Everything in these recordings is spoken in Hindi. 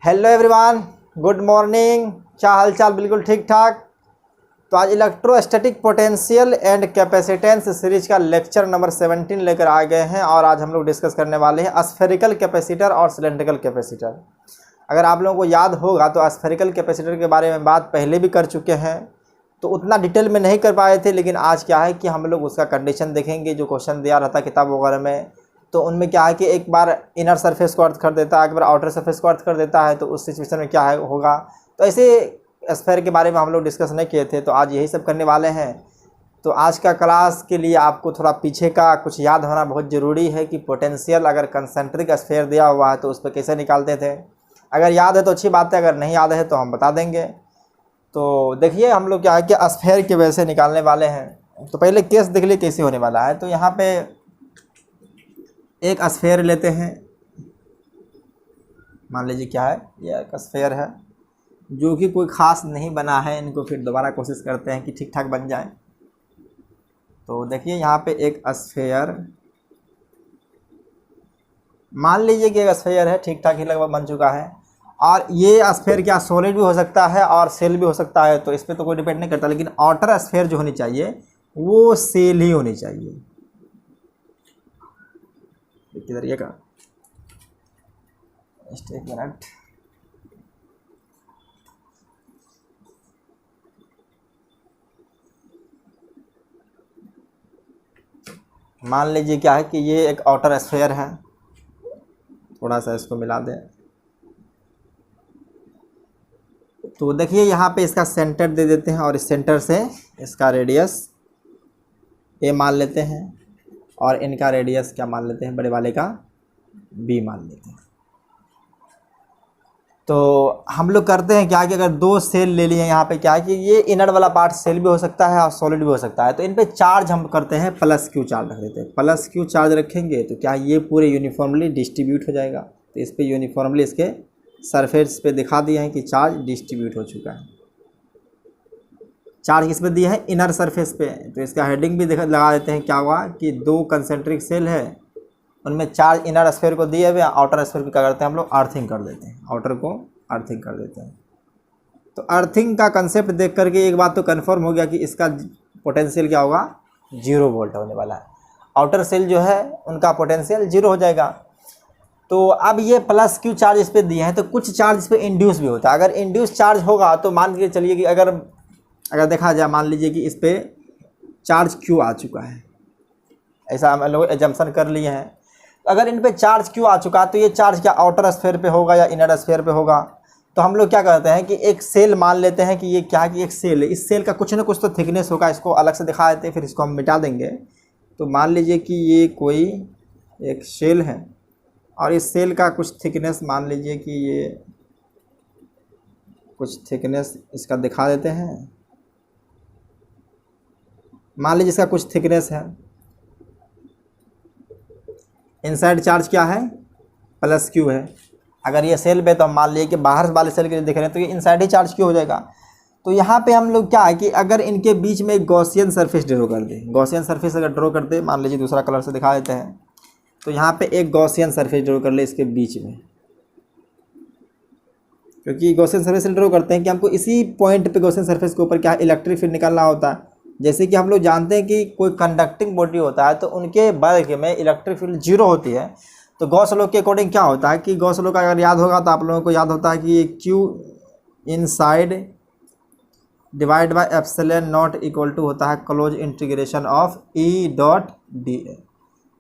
Hello everyone, good morning. क्या हाल चाल? बिल्कुल ठीक ठाक। तो आज electrostatic potential and capacitance series का लेक्चर नंबर 17 लेकर आ गए हैं और आज हम लोग डिस्कस करने वाले हैं स्फेरिकल कैपेसिटर और सिलेंड्रिकल कैपेसिटर। अगर आप लोगों को याद होगा तो स्फेरिकल कैपेसिटर के बारे में बात पहले भी कर चुके हैं, तो उतना डिटेल में नहीं कर पाए थे, लेकिन आज क्या है कि हम लोग उसका कंडीशन देखेंगे। जो क्वेश्चन दिया रहता किताब वगैरह में, तो उनमें क्या है कि एक बार इनर सरफेस को अर्थ कर देता है, एक बार आउटर सरफेस को अर्थ कर देता है, तो उस सिचुएशन में क्या है होगा। तो ऐसे स्फेयर के बारे में हम लोग डिस्कस नहीं किए थे, तो आज यही सब करने वाले हैं। तो आज का क्लास के लिए आपको थोड़ा पीछे का कुछ याद होना बहुत ज़रूरी है कि पोटेंशियल अगर कंसेंट्रिक स्फेयर दिया हुआ है तो उस पर कैसे निकालते थे। अगर याद है तो अच्छी बात है, अगर नहीं याद है तो हम बता देंगे। तो देखिए हम लोग क्या है कि स्फेयर के वजह से निकालने वाले हैं। तो पहले केस देख लिए कैसे होने वाला है। तो यहाँ पे एक स्फेयर लेते हैं, मान लीजिए क्या है, ये एक स्फेयर है जो कि कोई ख़ास नहीं बना है। इनको फिर दोबारा कोशिश करते हैं कि ठीक ठाक बन जाए। तो देखिए यहाँ पे एक स्फेयर, मान लीजिए कि एक स्फेयर है, ठीक ठाक ही लगभग बन चुका है। और ये स्फेयर क्या सॉलिड भी हो सकता है और सेल भी हो सकता है, तो इस पर तो कोई डिपेंड नहीं करता, लेकिन आउटर स्फेयर जो होनी चाहिए वो सेल ही होनी चाहिए। किधर ये का एक मिनट, मान लीजिए क्या है कि ये एक आउटर स्फेयर है। थोड़ा सा इसको मिला दें तो देखिए यहाँ पे इसका सेंटर दे देते हैं और इस सेंटर से इसका रेडियस ए मान लेते हैं और इनका रेडियस क्या मान लेते हैं, बड़े वाले का बी मान लेते हैं। तो हम लोग करते हैं क्या कि अगर दो सेल ले लिए, यहाँ पे क्या है कि ये इनर वाला पार्ट सेल भी हो सकता है और सॉलिड भी हो सकता है, तो इन पे चार्ज हम करते हैं प्लस क्यू चार्ज रख देते हैं। प्लस क्यू चार्ज रखेंगे तो क्या ये पूरे यूनिफॉर्मली डिस्ट्रीब्यूट हो जाएगा। तो इस पर यूनिफॉर्मली इसके सरफेस पे दिखा दिए हैं कि चार्ज डिस्ट्रीब्यूट हो चुका है। चार्ज किस पे दिया है, इनर सरफेस पे। तो इसका हेडिंग भी लगा देते हैं। क्या हुआ कि दो कंसेंट्रिक सेल है, उनमें चार्ज इनर स्फेयर को दिए हुए, आउटर स्फेयर को क्या करते हैं हम लोग अर्थिंग कर देते हैं, आउटर को अर्थिंग कर देते हैं। तो अर्थिंग का कंसेप्ट देख करके एक बात तो कन्फर्म हो गया कि इसका पोटेंशियल क्या होगा, 0 वोल्ट होने वाला है। आउटर सेल जो है उनका पोटेंशियल 0 हो जाएगा। तो अब ये प्लस क्यू चार्ज इस पर दिए हैं, तो कुछ चार्ज इस पर इंड्यूस भी होता है। अगर इंड्यूस चार्ज होगा तो मान के चलिए कि अगर देखा जाए, मान लीजिए कि इस पर चार्ज क्यू आ चुका है, ऐसा हम लोग एजम्पशन कर लिए हैं। अगर इन पे चार्ज क्यू आ चुका तो ये चार्ज क्या आउटर स्फेयर पे होगा या इनर स्फेयर पे होगा। तो हम लोग क्या करते हैं कि एक सेल मान लेते हैं कि ये क्या है कि एक सेल है, इस सेल का कुछ ना कुछ तो थिकनेस होगा। इसको अलग से दिखा देते हैं, फिर इसको हम मिटा देंगे। तो मान लीजिए कि ये कोई एक सेल है और इस सेल का कुछ थिकनेस, मान लीजिए कि ये कुछ थिकनेस इसका दिखा देते हैं। मान लीजिए इसका कुछ थिकनेस है। इनसाइड चार्ज क्या है, प्लस क्यू है। अगर ये सेल पे तो हम मान लिए कि बाहर वाले सेल के लिए देख रहे हैं, तो ये इनसाइड ही चार्ज क्यू हो जाएगा। तो यहाँ पे हम लोग क्या है कि अगर इनके बीच में एक गॉसियन सरफेस ड्रॉ कर दे, गॉसियन सरफेस अगर ड्रॉ करते, मान लीजिए दूसरा कलर से दिखा देते हैं। तो यहाँ पे एक गॉसियन सरफेस ड्रॉ कर ले इसके बीच में, क्योंकि गॉसियन सरफेस ड्रॉ करते हैं कि हमको इसी पॉइंट पे गॉसियन सरफेस के ऊपर क्या इलेक्ट्रिक फील्ड निकालना होता है। जैसे कि हम लोग जानते हैं कि कोई कंडक्टिंग बॉडी होता है तो उनके बल्क में इलेक्ट्रिक फील्ड 0 होती है। तो गॉस लॉ के अकॉर्डिंग क्या होता है कि गॉस लॉ का अगर याद होगा तो आप लोगों को याद होता है कि ये q inside divide by epsilon not equal to होता है close integration of E dot d A.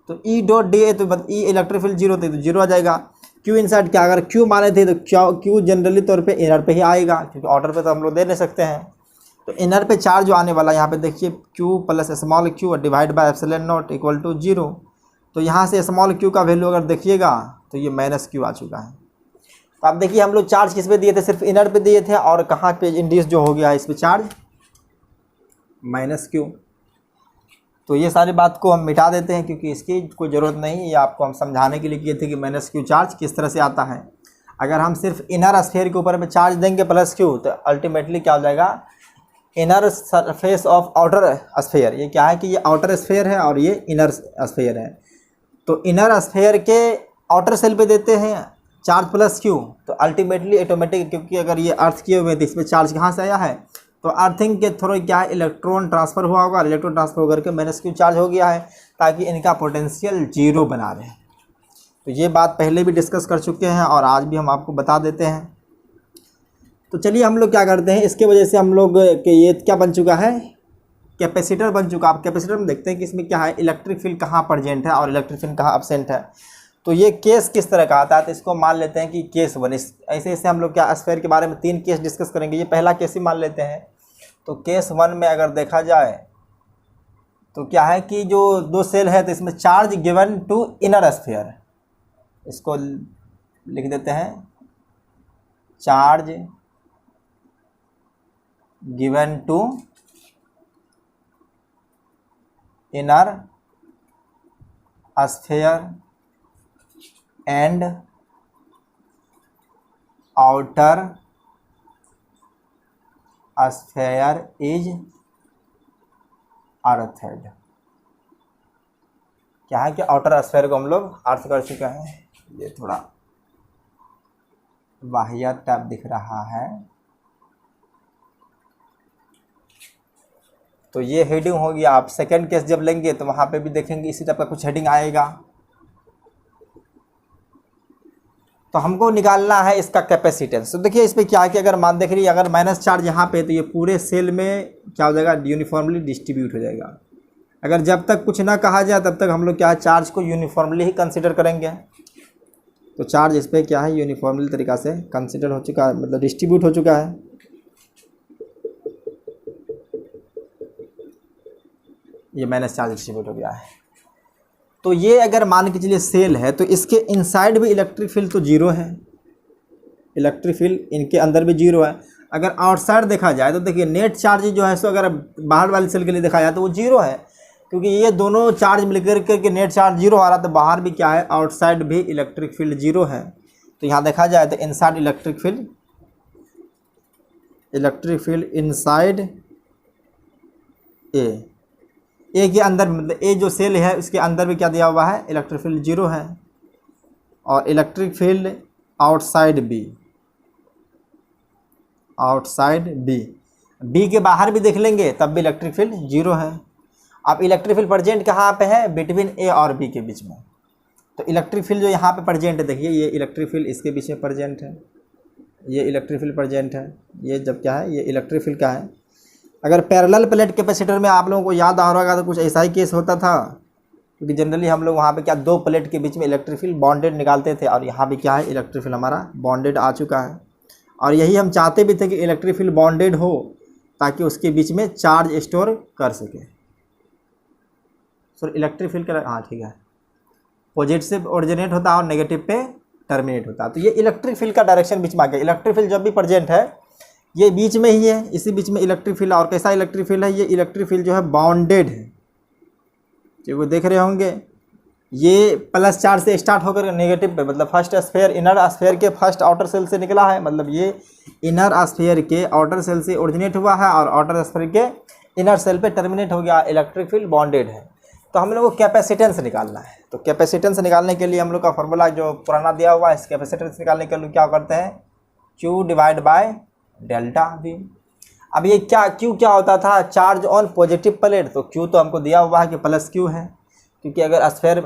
तो ई डॉट डी ए, तो ई इलेक्ट्रिक फील्ड 0 होती है तो 0 आ जाएगा। क्यू इनसाइड क्या, अगर क्यू माने थे तो क्यू जनरली तौर पर इनर पे ही आएगा, क्योंकि आउटर पे तो हम लोग दे नहीं सकते हैं। तो इनर पे चार्ज जो आने वाला है यहाँ पे देखिए, q plus small q divide by epsilon not equal to 0। तो यहाँ से स्मॉल q का वैल्यू अगर देखिएगा तो ये माइनस क्यू आ चुका है। तो आप देखिए हम लोग चार्ज किस पे दिए थे, सिर्फ इनर पे दिए थे, और कहाँ पे इंड्यूस जो हो गया है इस पे चार्ज माइनस क्यू। तो ये सारी बात को हम मिटा देते हैं क्योंकि इसकी कोई ज़रूरत नहीं है। ये आपको हम समझाने के लिए किए थे कि माइनस क्यू चार्ज किस तरह से आता है। अगर हम सिर्फ इनर स्फेयर के ऊपर में चार्ज देंगे प्लस क्यू, तो अल्टीमेटली क्या हो जाएगा, inner surface of outer sphere. ये क्या है कि ये आउटर स्फेयर है और ये इनर स्फेयर है। तो इनर स्फेयर के आउटर सेल पे देते हैं चार्ज प्लस क्यू, तो अल्टीमेटली ऑटोमेटिक, क्योंकि अगर ये अर्थ किए हुए तो इसमें चार्ज कहाँ से आया है, तो अर्थिंग के थ्रू क्या है, इलेक्ट्रॉन ट्रांसफ़र हुआ होगा, इलेक्ट्रॉन ट्रांसफ़र होकर के माइनस क्यू चार्ज हो गया है, ताकि इनका पोटेंशियल जीरो बना रहे। तो ये बात पहले भी डिस्कस कर चुके हैं और आज भी हम आपको बता देते हैं। तो चलिए हम लोग क्या करते हैं, इसके वजह से हम लोग के ये क्या बन चुका है, कैपेसिटर बन चुका। आप कैपेसिटर में देखते हैं कि इसमें क्या है, इलेक्ट्रिक फील्ड कहाँ प्रेजेंट है और इलेक्ट्रिक फील्ड कहाँ एब्सेंट है। तो ये केस किस तरह का आता है, तो इसको मान लेते हैं कि केस 1। ऐसे ऐसे हम लोग क्या स्फीयर के बारे में 3 केस डिस्कस करेंगे। ये पहला केस ही मान लेते हैं। तो केस 1 में अगर देखा जाए तो क्या है कि जो 2 सेल है तो इसमें charge given to inner sphere, इसको लिख देते हैं charge given to inner sphere and outer sphere is earthed. क्या है कि आउटर स्फीयर को हम लोग अर्थ कर चुके हैं। ये थोड़ा वाहियात टाइप दिख रहा है। तो ये हेडिंग हो गया। आप सेकंड केस जब लेंगे तो वहाँ पे भी देखेंगे इसी टाइप का कुछ हेडिंग आएगा। तो हमको निकालना है इसका कैपेसिटेंस। तो देखिए इसमें क्या है कि अगर मान देख रही है, अगर माइनस चार्ज यहाँ पे तो ये पूरे सेल में क्या हो जाएगा, यूनिफॉर्मली डिस्ट्रीब्यूट हो जाएगा। अगर जब तक कुछ ना कहा जाए तब तक हम लोग क्या है, चार्ज को यूनिफॉर्मली ही कंसिडर करेंगे। तो चार्ज इस पर क्या है, यूनिफॉर्मली तरीक़ा से कंसिडर हो चुका है, मतलब डिस्ट्रीब्यूट हो चुका है। ये माइनस चार्ज डिस्ट्रीब्यूट हो गया है। तो ये अगर मान के चलिए सेल है तो इसके इनसाइड भी इलेक्ट्रिक फील्ड तो जीरो है, इलेक्ट्रिक फील्ड इनके अंदर भी जीरो है। अगर आउटसाइड देखा जाए तो देखिए नेट चार्ज जो है सो अगर बाहर वाले सेल के लिए देखा जाए तो वो जीरो है, क्योंकि ये दोनों चार्ज मिलकर के नेट चार्ज जीरो आ रहा। तो बाहर भी क्या है, आउटसाइड भी इलेक्ट्रिक फील्ड जीरो है। तो यहाँ देखा जाए तो inside electric field inside a के अंदर, मतलब ए जो सेल है उसके अंदर भी क्या दिया हुआ है, इलेक्ट्रिक फील्ड जीरो है। और इलेक्ट्रिक फील्ड आउटसाइड बी के बाहर भी देख लेंगे तब भी इलेक्ट्रिक फील्ड जीरो है। अब इलेक्ट्रिक फील्ड प्रेजेंट कहाँ पे है, बिटवीन ए और बी के बीच में। तो इलेक्ट्रिक फील्ड जो यहाँ पे प्रेजेंट है, देखिए ये इलेक्ट्रिक फील्ड इसके बीच में प्रेजेंट है, ये इलेक्ट्रिक फील्ड प्रेजेंट है। ये जब क्या है, ये इलेक्ट्रिक फील्ड का है। अगर पैरेलल प्लेट कैपेसिटर में आप लोगों को याद आ रहा होगा तो कुछ ऐसा ही केस होता था, क्योंकि जनरली हम लोग वहाँ पे क्या 2 प्लेट के बीच में इलेक्ट्रिक फील्ड बॉन्डेड निकालते थे। और यहाँ भी क्या है, इलेक्ट्रिक फील्ड हमारा बॉन्डेड आ चुका है। और यही हम चाहते भी थे कि इलेक्ट्रिक फील्ड बॉन्डेड हो ताकि उसके बीच में चार्ज स्टोर कर सके। सो इलेक्ट्रिक फील्ड का, हाँ ठीक है, पॉजिटिव से ओरिजिनेट होता है और नेगेटिव पे टर्मिनेट होता है। तो ये इलेक्ट्रिक फील्ड का डायरेक्शन बीच में आ गया। इलेक्ट्रिक फील्ड जब भी प्रेजेंट है ये बीच में ही है, इसी बीच में इलेक्ट्रिक फील्ड। और कैसा इलेक्ट्रिक फील्ड है, ये इलेक्ट्रिक फील्ड जो है बाउंडेड है, जो देख रहे होंगे। ये प्लस चार्ज से स्टार्ट होकर नेगेटिव पे, मतलब फर्स्ट स्फीयर इनर स्फीयर के फर्स्ट आउटर सेल से निकला है, मतलब ये इनर स्फीयर के आउटर सेल से ओरिजिनेट हुआ है और आउटर स्फीयर के इनर सेल पे टर्मिनेट हो गया। इलेक्ट्रिक फील्ड बॉन्डेड है। तो हम लोग को कैपेसिटेंस निकालना है। तो कैपेसिटेंस निकालने के लिए हम लोग का फॉर्मूला जो पुराना दिया हुआ है, इस कैपेसिटेंस निकालने के लिए क्या करते हैं, Q divide by delta V। अब ये क्या Q क्या होता था, चार्ज ऑन पॉजिटिव प्लेट। तो Q तो हमको दिया हुआ है कि प्लस Q है, क्योंकि अगर स्फीयर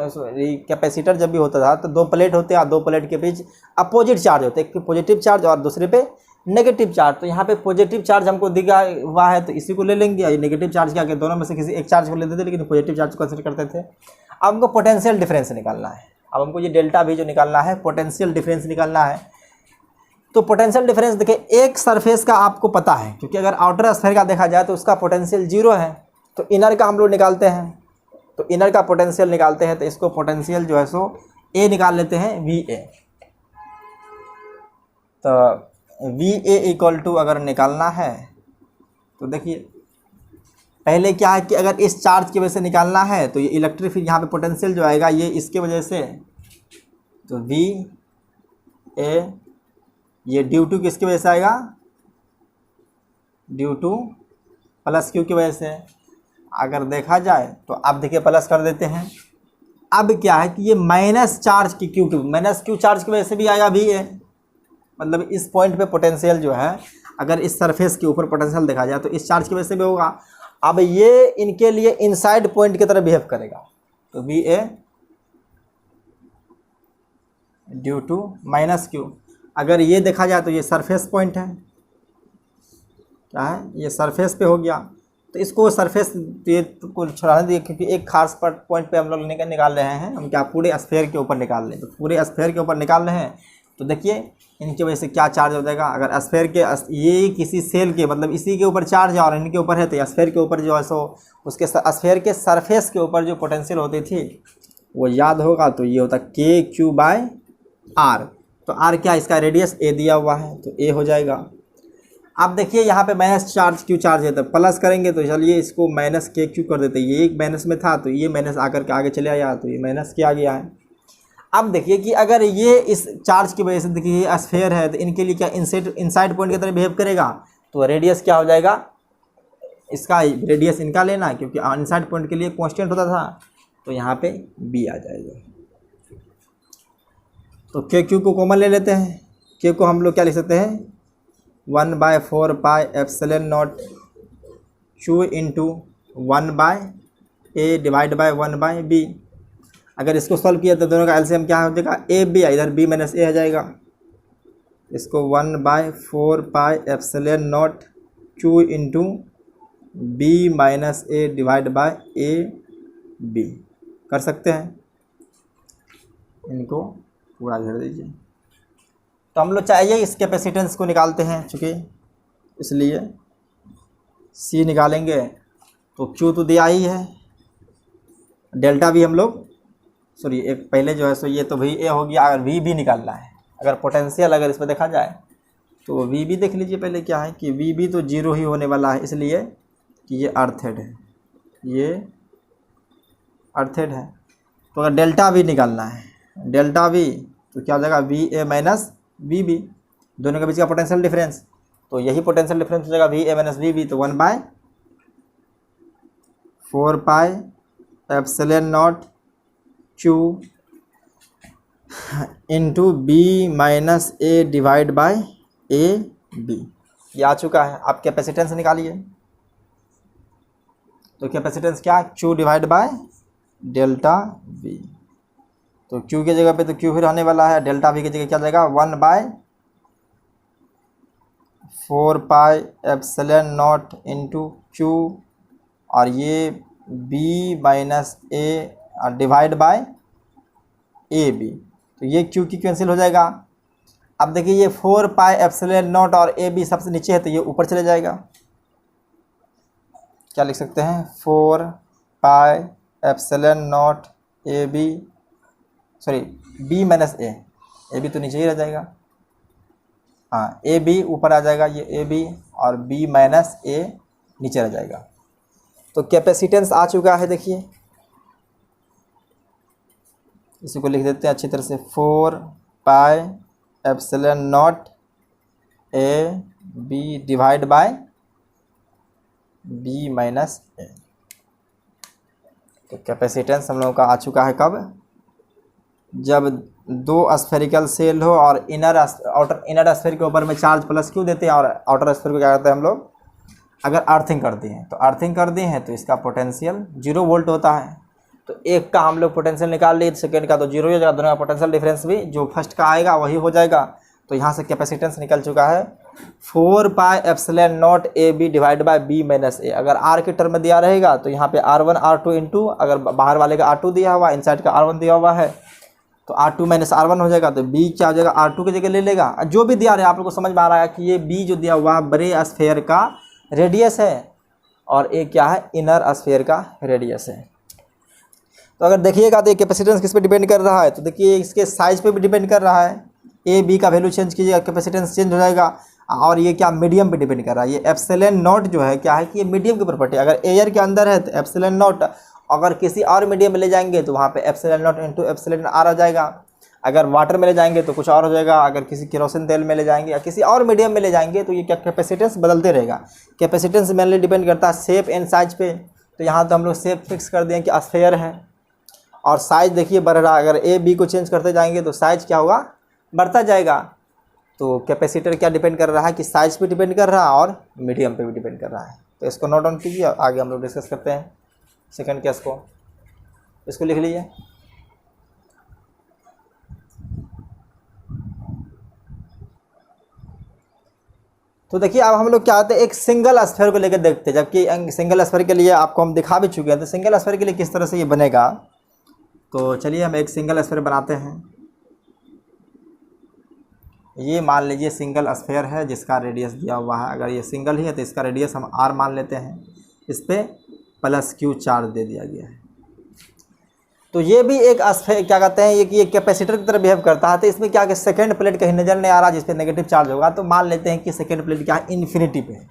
कैपेसिटर जब भी होता था तो 2 प्लेट होते हैं और 2 प्लेट के बीच अपोजिट चार्ज होते हैं, एक पे पॉजिटिव चार्ज और दूसरे पे नेगेटिव चार्ज। तो यहाँ पे पॉजिटिव चार्ज हमको दिया हुआ है तो इसी को ले लेंगे। और नेगेटिव चार्ज क्या कि दोनों में से किसी एक चार्ज को लेते थे, लेकिन पॉजिटिव चार्ज को कंसिडर करते थे। अब हमको पोटेंशियल डिफरेंस निकालना है। अब हमको ये डेल्टा भी जो निकालना है, पोटेंशियल डिफरेंस निकालना है। तो पोटेंशियल डिफरेंस देखिए, एक सरफेस का आपको पता है, क्योंकि अगर आउटर स्फीयर का देखा जाए तो उसका पोटेंशियल जीरो है। तो इनर का हम लोग निकालते हैं, तो इनर का पोटेंशियल निकालते हैं। तो इसको पोटेंशियल जो है सो ए निकाल लेते हैं, VA। तो VA इक्वल टू अगर निकालना है तो देखिए पहले क्या है कि अगर इस चार्ज की वजह से निकालना है तो ये इलेक्ट्रिक फील्ड यहाँ पे पोटेंशियल जो आएगा ये इसके वजह से, तो VA ये ड्यू टू किसकी वजह से आएगा, ड्यू टू प्लस Q की वजह से। अगर देखा जाए तो आप देखिए प्लस कर देते हैं। अब क्या है कि ये माइनस चार्ज की क्यू माइनस क्यू चार्ज की वजह से भी आएगा वी ए, मतलब इस पॉइंट पे पोटेंशियल जो है अगर इस सरफेस के ऊपर पोटेंशियल देखा जाए तो इस चार्ज की वजह से भी होगा। अब ये इनके लिए इनसाइड पॉइंट की तरह बिहेव करेगा, तो V A due to minus q. अगर ये देखा जाए तो ये सरफेस पॉइंट है, क्या है ये सरफेस पे हो गया, तो इसको सरफेस ये को छुड़ाने दिए क्योंकि एक खास पॉइंट पे हम लोग निकाल रहे हैं, हम क्या पूरे स्फीयर के ऊपर निकाल रहे हैं, तो पूरे स्फीयर के ऊपर निकाल रहे हैं। तो देखिए इनकी वजह से क्या चार्ज हो जाएगा, अगर स्फीयर के ये किसी सेल के मतलब इसी के ऊपर चार्ज है और इनके ऊपर है, तो स्फीयर के ऊपर जो है सो उसके स्फीयर के सरफेस के ऊपर जो पोटेंशियल होती थी वो याद होगा, तो ये होता के क्यू बाय आर। तो आर क्या इसका रेडियस ए दिया हुआ है, तो ए हो जाएगा। अब देखिए यहाँ पे माइनस चार्ज क्यू चार्ज है, तो प्लस करेंगे तो चलिए इसको माइनस के क्यू कर देते हैं, ये एक माइनस में था तो ये माइनस आकर के आगे चले आया, तो ये माइनस के आ गया है। अब देखिए कि अगर ये इस चार्ज की वजह से देखिए ये स्फीयर है तो इनके लिए क्या इनसाइड पॉइंट की तरह बिहेव करेगा, तो रेडियस क्या हो जाएगा, इसका रेडियस इनका लेना क्योंकि इनसाइड पॉइंट के लिए कांस्टेंट होता था, तो यहाँ पे बी आ जाएगा। तो के क्यू को कॉमन ले लेते हैं, के को हम लोग क्या लिख सकते हैं 1/4 pi epsilon not q into 1/a divide by 1/b। अगर इसको सॉल्व किया तो दोनों का एलसीएम क्या हो जाएगा ए बी, इधर b माइनस ए आ जाएगा। इसको 1/4 pi epsilon not q into b minus A divide by A B कर सकते हैं। इनको पूरा घेर दीजिए। तो हम लोग चाहिए इस कैपेसिटेंस को निकालते हैं, चूँकि इसलिए C निकालेंगे तो Q तो दिया ही है, डेल्टा भी हम लोग सॉरी एक पहले जो है सो ये तो भी ए हो गया। अगर V भी निकालना है, अगर पोटेंशियल अगर इस पर देखा जाए तो V भी देख लीजिए पहले क्या है कि V भी तो जीरो ही होने वाला है, इसलिए कि ये अर्थेड है, ये अर्थेड है। तो अगर डेल्टा भी निकालना है, डेल्टा V तो क्या हो जाएगा V A minus V B, दोनों के बीच का पोटेंशियल डिफरेंस, तो यही पोटेंशियल डिफरेंस हो जाएगा V A minus V B. तो 1/4 pi epsilon not q into B minus A divide by A B, ये आ चुका है। आप कैपेसिटेंस निकालिए, तो कैपेसिटेंस क्या Q divide by delta we, तो Q की जगह पे तो Q ही रहने वाला है, डेल्टा V की जगह क्या जाएगा 1/4 pi epsilon not into Q और ये B minus A divide by A B, तो ये Q की कैंसिल हो जाएगा। अब देखिए ये 4 पाई एप्सिलॉन नॉट और ए बी सबसे नीचे है तो ये ऊपर चले जाएगा, क्या लिख सकते हैं 4 pi epsilon not A B sorry b minus A B तो नीचे ही रह जाएगा, हाँ ए बी ऊपर आ जाएगा, ये ए बी और b माइनस ए नीचे रह जाएगा। तो कैपेसिटेंस आ चुका है, देखिए इसी को लिख देते हैं अच्छी तरह से 4 pi epsilon not A B divide by b minus A. तो कैपेसिटेंस हम लोगों का आ चुका है कब, जब दो स्फेरिकल सेल हो और इनर स्फेयर के ऊपर में चार्ज प्लस क्यों देते हैं और आउटर स्फेयर को क्या करते हैं हम लोग अगर अर्थिंग कर दिए हैं, तो अर्थिंग कर दिए हैं तो इसका पोटेंशियल 0 वोल्ट होता है। तो एक का हम लोग पोटेंशियल निकाल लिए, सेकेंड का तो 0 हो जाएगा, दोनों का पोटेंशियल डिफरेंस भी जो फर्स्ट का आएगा वही हो जाएगा। तो यहाँ से कैपेसिटेंस निकल चुका है 4 pi epsilon not A B divide by B minus A. अगर आर के टर्म में दिया रहेगा तो यहाँ पे R1 R2 इंटू अगर बाहर वाले का R2 दिया हुआ इनसाइड का R1 दिया हुआ है तो R2 माइनस R1 हो जाएगा, तो B क्या हो जाएगा R2 की जगह ले लेगा। जो भी दिया रहा है आप लोग को समझ में आ रहा है कि ये B जो दिया हुआ बड़े स्फेयर का रेडियस है और ए क्या है इनर स्फेयर का रेडियस है। तो अगर देखिएगा तो कैपेसिटेंस किस पे डिपेंड कर रहा है, तो देखिए इसके साइज पे भी डिपेंड कर रहा है, ए बी का वैल्यू चेंज कीजिएगा कैपेसिटेंस चेंज हो जाएगा। और ये क्या मीडियम पे डिपेंड कर रहा है, ये एप्सिलॉन नॉट जो है क्या है कि ये मीडियम की प्रॉपर्टी, अगर एयर के अंदर है तो एप्सिलॉन नॉट, अगर किसी और मीडियम में ले जाएंगे तो वहाँ पे epsilon not into epsilon R आ जाएगा। अगर वाटर में ले जाएंगे तो कुछ और हो जाएगा, अगर किसी केरोसिन तेल में ले जाएंगे या किसी और मीडियम में ले जाएंगे तो ये क्या कैपेसिटेंस बदलते रहेगा। कैपेसिटेंस मेनली डिपेंड करता है शेप एंड साइज पे, तो यहाँ तो हम लोग शेप फिक्स कर दें कि स्फेयर है और साइज देखिए बढ़ रहा है। अगर ए बी को चेंज करते जाएंगे तो साइज क्या होगा, बढ़ता जाएगा। तो कैपेसिटर क्या डिपेंड कर रहा है कि साइज पे डिपेंड कर रहा है और मीडियम पे भी डिपेंड कर रहा है। तो इसको नोट डाउन कीजिए, आगे हम लोग डिस्कस करते हैं सेकंड केस को। इसको लिख लीजिए। तो देखिए अब हम लोग क्या होते हैं, एक सिंगल स्फीयर को लेकर देखते हैं, जबकि सिंगल स्फीयर के लिए आपको हम दिखा भी चुके हैं। तो सिंगल स्फीयर के लिए किस तरह से ये बनेगा, तो चलिए हम एक सिंगल स्फीयर बनाते हैं। ये मान लीजिए सिंगल स्फीयर है जिसका रेडियस दिया हुआ है। अगर ये सिंगल ही है तो इसका रेडियस हम r मान लेते हैं, इस पर +q चार्ज दे दिया गया है। तो ये भी एक स्फीयर क्या कहते हैं, ये कि एक कैपेसिटर की तरह बिहेव करता है। तो इसमें क्या कि सेकंड प्लेट कहीं नज़र नहीं आ रहा जिस पे नेगेटिव चार्ज होगा। तो मान लेते हैं कि सेकंड प्लेट क्या है, इन्फिनिटी पे है।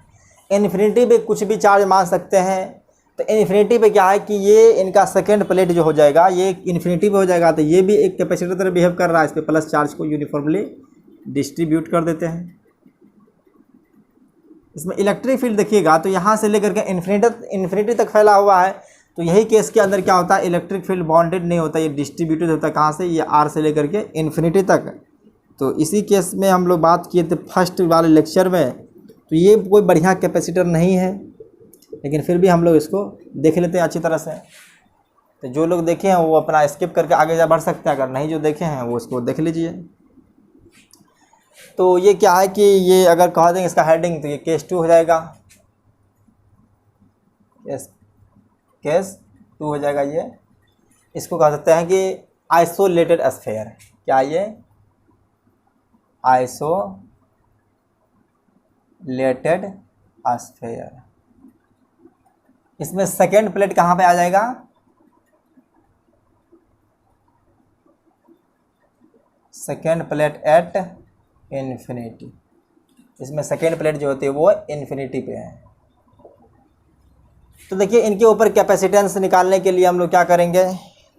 इन्फिनिटी पे कुछ भी चार्ज मान सकते हैं। तो इन्फिनिटी पे क्या है कि ये इनका सेकंड प्लेट जो हो जाएगा ये इन्फिनिटी पे हो जाएगा। तो ये भी एक कैपेसिटर की तरह बिहेव कर रहा है। इस पर प्लस चार्ज को यूनिफॉर्मली डिस्ट्रीब्यूट कर देते हैं। इसमें इलेक्ट्रिक फील्ड देखिएगा तो यहाँ से लेकर के इन्फिनिटी तक फैला हुआ है। तो यही केस के अंदर क्या होता है, इलेक्ट्रिक फील्ड बाउंडेड नहीं होता, ये डिस्ट्रीब्यूटेड होता है। कहाँ से, ये r से लेकर के इन्फिनिटी तक। तो इसी केस में हम लोग बात किए थे फर्स्ट वाले लेक्चर में। तो ये कोई बढ़िया कैपेसिटर नहीं है, लेकिन फिर भी हम लोग इसको देख लेते हैं अच्छी तरह से। तो जो लोग देखे हैं वो अपना स्किप करके आगे जा बढ़ सकते हैं, अगर नहीं जो देखे हैं वो इसको देख लीजिए। तो ये क्या है कि ये अगर कह देंगे इसका हेडिंग तो ये केस 2 हो जाएगा, केस 2 हो जाएगा। ये इसको कह सकते हैं कि आइसोलेटेड स्फीयर। क्या ये आइसोलेटेड स्फीयर। इसमें सेकेंड प्लेट कहाँ पे आ जाएगा, सेकेंड प्लेट एट इन्फिनिटी। इसमें सेकेंड प्लेट जो होती है वो इन्फिनिटी पे है। तो देखिए इनके ऊपर कैपेसिटेंस निकालने के लिए हम लोग क्या करेंगे,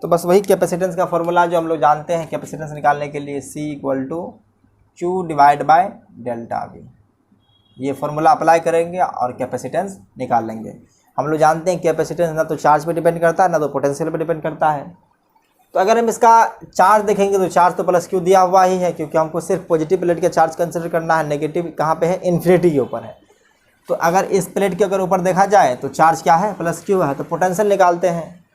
तो बस वही कैपेसिटेंस का फॉर्मूला जो हम लोग जानते हैं कैपेसिटेंस निकालने के लिए, C = Q / ΔV। ये फार्मूला अप्लाई करेंगे और कैपेसिटेंस निकाल लेंगे। हम लोग जानते हैं कैपेसिटेंस ना तो चार्ज पे डिपेंड करता है ना तो पोटेंशियल पे डिपेंड करता है। तो अगर हम इसका चार्ज देखेंगे तो चार्ज तो +q दिया हुआ ही है, क्योंकि हमको सिर्फ पॉजिटिव प्लेट का चार्ज कंसिडर करना है। नेगेटिव कहाँ पे है, इन्फिनिटी के ऊपर है। तो अगर इस प्लेट के अगर ऊपर देखा जाए तो चार्ज क्या है, +q है। तो पोटेंशियल निकालते हैं।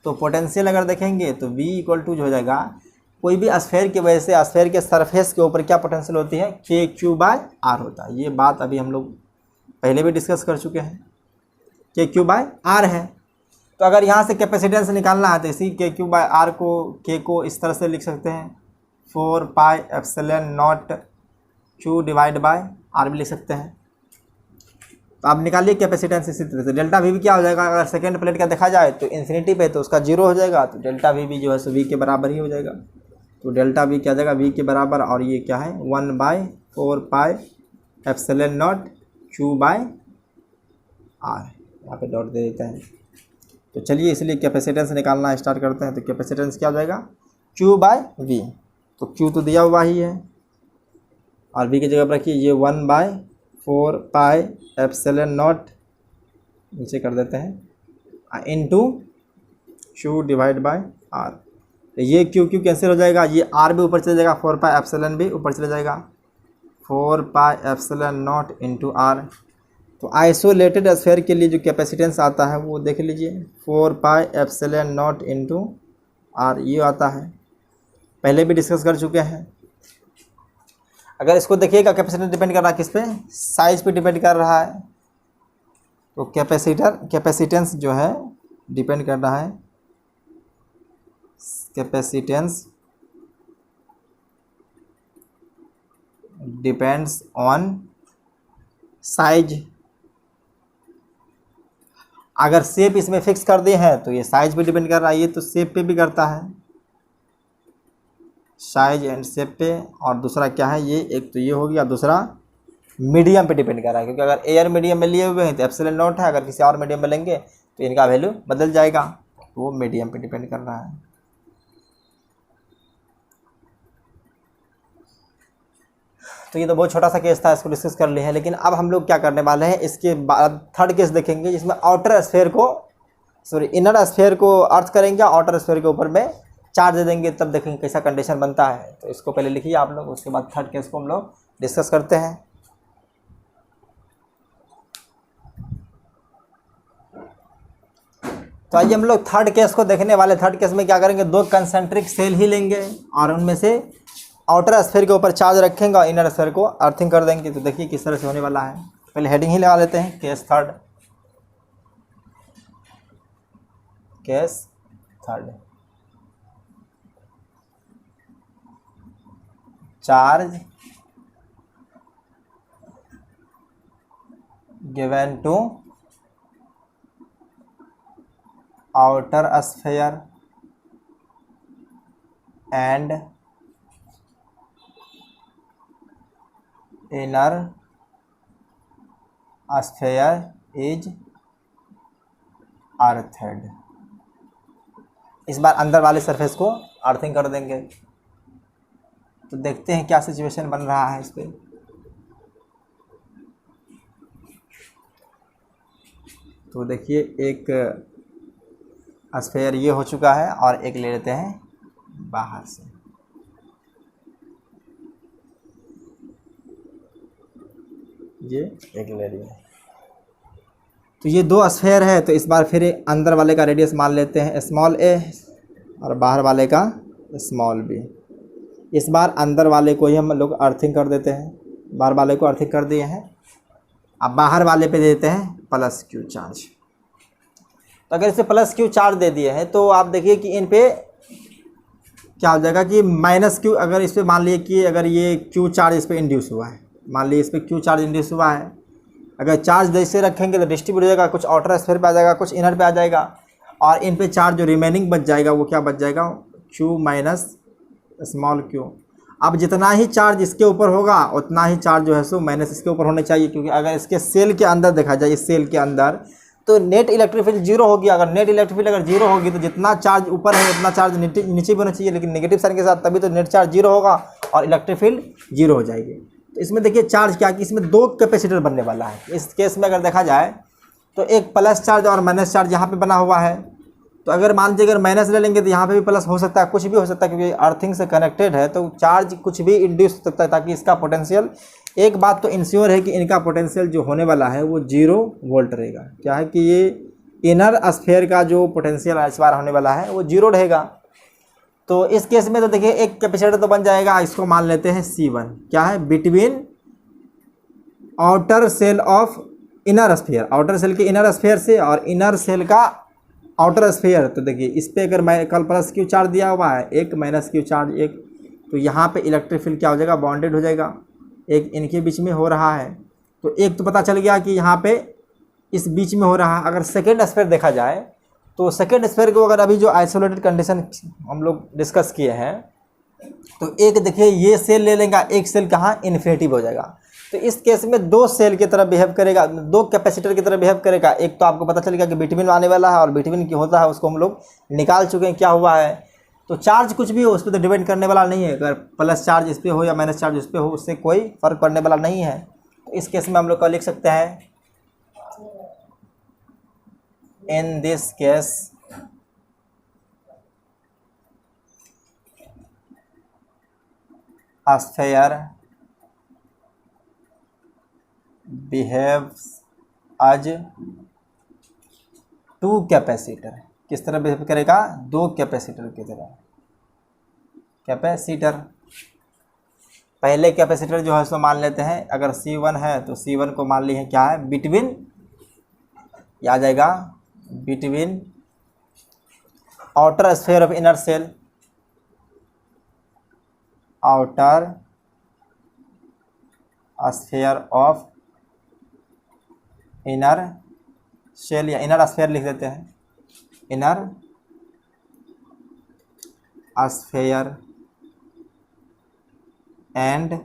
तो पोटेंशियल अगर देखेंगे तो V = जो हो जाएगा, कोई भी स्फीयर की वजह से स्फीयर के सरफेस के ऊपर क्या पोटेंशियल होती है, KQ/R होता है। ये बात अभी हम लोग पहले भी डिस्कस कर चुके हैं, KQ/R है। तो अगर यहाँ से कैपेसिटेंस निकालना है तो इसी KQ/R को K को इस तरह से लिख सकते हैं, 4πε0 Q / R भी लिख सकते हैं। तो आप निकालिए कैपेसिटेंस इसी तरह से। ΔV भी क्या हो जाएगा, अगर सेकेंड प्लेट का देखा जाए तो इन्फिनिटी पे तो उसका 0 हो जाएगा। तो ΔV भी जो है सो V के बराबर ही हो जाएगा। तो ΔV क्या जाएगा, V के बराबर, और ये क्या है 1/4πε0 Q/R। यहाँ पे डॉट दे देते हैं। तो चलिए इसलिए कैपेसिटेंस निकालना स्टार्ट करते हैं। तो कैपेसिटेंस क्या हो जाएगा, Q/V। तो Q तो दिया हुआ ही है और V की जगह पर रखिए ये 1/4πε0 नीचे कर देते हैं इंटू Q / R। तो ये Q कैंसिल हो जाएगा, ये R भी ऊपर चले जाएगा, 4πε भी ऊपर चले जाएगा, 4πε0 इंटू R। तो आइसोलेटेड स्फीयर के लिए जो कैपेसिटेंस आता है वो देख लीजिए, 4πε0 इंटू R ये आता है। पहले भी डिस्कस कर चुके हैं। अगर इसको देखिएगा कैपेसिटेंस डिपेंड कर रहा है किस पे, साइज पे डिपेंड कर रहा है। तो कैपेसिटेंस जो है डिपेंड कर रहा है, कैपेसिटेंस डिपेंड्स ऑन साइज। अगर शेप इसमें फिक्स कर दिए हैं तो ये साइज पे डिपेंड कर रहा है, ये तो शेप पे भी करता है, साइज एंड शेप पे। और दूसरा क्या है, ये एक तो ये हो गया, दूसरा मीडियम पे डिपेंड कर रहा है, क्योंकि अगर एयर मीडियम में लिए हुए हैं तो ε0 है, अगर किसी और मीडियम में लेंगे तो इनका वैल्यू बदल जाएगा। तो वो मीडियम पे डिपेंड कर रहा है। तो ये तो बहुत छोटा सा केस था, इसको डिस्कस कर लिए हैं। लेकिन अब हम लोग क्या करने वाले हैं, इसके बाद थर्ड केस देखेंगे जिसमें आउटर स्फीयर को सॉरी इनर स्फीयर को अर्थ करेंगे, आउटर स्फीयर के ऊपर में चार्ज दे देंगे, तब देखेंगे कैसा कंडीशन बनता है। तो इसको पहले लिखिए आप लोग, उसके बाद थर्ड केस को हम लोग डिस्कस करते हैं। तो आइए हम लोग थर्ड केस को देखने वाले। थर्ड केस में क्या करेंगे, दो कंसेंट्रिक सेल ही लेंगे और उनमें से आउटर स्फीयर के ऊपर चार्ज रखेंगे और इनर स्फीयर को अर्थिंग कर देंगे। तो देखिए किस तरह से होने वाला है। पहले हेडिंग ही लगा लेते हैं, case third. Case third, charge given to outer sphere and inner sphere is earthed। इस बार अंदर वाले सरफेस को अर्थिंग कर देंगे। तो देखते हैं क्या सिचुएशन बन रहा है इस पे। तो देखिए एक स्फीयर ये हो चुका है और एक ले लेते हैं बाहर से। ये एक ले लिया। तो ये दो स्फीयर है। तो इस बार फिर अंदर वाले का रेडियस मान लेते हैं स्मॉल ए और बाहर वाले का स्मॉल बी। इस बार अंदर वाले को ही हम लोग अर्थिंग कर देते हैं, बाहर वाले को अर्थिंग कर दिए हैं। अब बाहर वाले पे देते हैं प्लस क्यू चार्ज। तो अगर इसे प्लस क्यू चार्ज दे दिए हैं तो आप देखिए कि इन पे क्या हो जाएगा कि माइनस क्यू, अगर इस पर मान लीजिए कि अगर ये क्यू चार्ज इस पर इंड्यूस हुआ है, मान लीजिए इस पर क्यू चार्ज इंड्यूस हुआ है, अगर चार्ज जैसे रखेंगे तो डिस्ट्रीब्यूट हो जाएगा, कुछ आउटर स्फीयर पे आ जाएगा, कुछ इनर पे आ जाएगा और इन पे चार्ज जो रिमेनिंग बच जाएगा वो क्या बच जाएगा, क्यू माइनस स्मॉल क्यू। अब जितना ही चार्ज इसके ऊपर होगा उतना ही चार्ज जो है सो माइनस इसके ऊपर होने चाहिए, क्योंकि अगर इसके सेल के अंदर देखा जाए, इस सेल के अंदर तो नेट इलेक्ट्रिक फील्ड जीरो होगी। अगर नेट इलेक्ट्रिक फील्ड अगर जीरो होगी तो जितना चार्ज ऊपर है उतना चार्ज नीचे भी होना चाहिए, लेकिन नेगेटिव साइन के साथ, तभी तो नेट चार्ज जीरो होगा और इलेक्ट्रिक फील्ड जीरो हो जाएगी। तो इसमें देखिए चार्ज क्या कि इसमें दो कैपेसिटर बनने वाला है। इस केस में अगर देखा जाए तो एक प्लस चार्ज और माइनस चार्ज यहाँ पे बना हुआ है। तो अगर मान लीजिए अगर माइनस ले लेंगे तो यहाँ पे भी प्लस हो सकता है, कुछ भी हो सकता है, क्योंकि अर्थिंग से कनेक्टेड है तो चार्ज कुछ भी इंड्यूस हो सकता है, ताकि इसका पोटेंशियल, एक बात तो इंश्योर है कि इनका पोटेंशियल जो होने वाला है वो 0 वोल्ट रहेगा। क्या है कि ये इनर स्फीयर का जो पोटेंशियल इस बार होने वाला है वो 0 रहेगा। तो इस केस में तो देखिए एक कैपेसिटर तो बन जाएगा, इसको मान लेते हैं C1, क्या है, between outer shell of inner sphere, outer shell के इनर स्फीयर से और इनर सेल का आउटर स्फीयर। तो देखिए इस पे अगर मैं कल प्लस क्यू चार्ज दिया हुआ है, एक माइनस क्यू चार्ज एक, तो यहाँ पे इलेक्ट्रिक फील्ड क्या हो जाएगा, बॉन्डेड हो जाएगा, एक इनके बीच में हो रहा है। तो एक तो पता चल गया कि यहाँ पे इस बीच में हो रहा है। अगर सेकेंड स्फीयर देखा जाए तो सेकेंड स्फीयर को अगर अभी जो आइसोलेटेड कंडीशन हम लोग डिस्कस किए हैं, तो एक देखिए ये सेल ले लेगा, एक सेल कहाँ इन्फिनिटिव हो जाएगा। तो इस केस में दो सेल की तरह बिहेव करेगा, दो कैपेसिटर की तरह बिहेव करेगा। एक तो आपको पता चलेगा कि बिटवीन आने वाला है और बिटवीन की होता है, उसको हम लोग निकाल चुके हैं क्या हुआ है। तो चार्ज कुछ भी हो उस पर तो डिपेंड करने वाला नहीं है, अगर प्लस चार्ज इस पर हो या माइनस चार्ज उस पर हो, उससे कोई फर्क पड़ने वाला नहीं है। तो इस केस में हम लोग क्या लिख सकते हैं, in this case sphere behaves as two capacitor. किस तरह बिहेव करेगा, दो कैपेसिटर की तरह। कैपेसिटर, पहले कैपेसिटर जो है उसको मान लेते हैं, अगर C1 है तो C1 को मान ली है क्या है, बिटवीन, आ जाएगा between outer sphere of inner shell, outer sphere of inner shell, या इनर स्फीयर लिख देते हैं, inner sphere and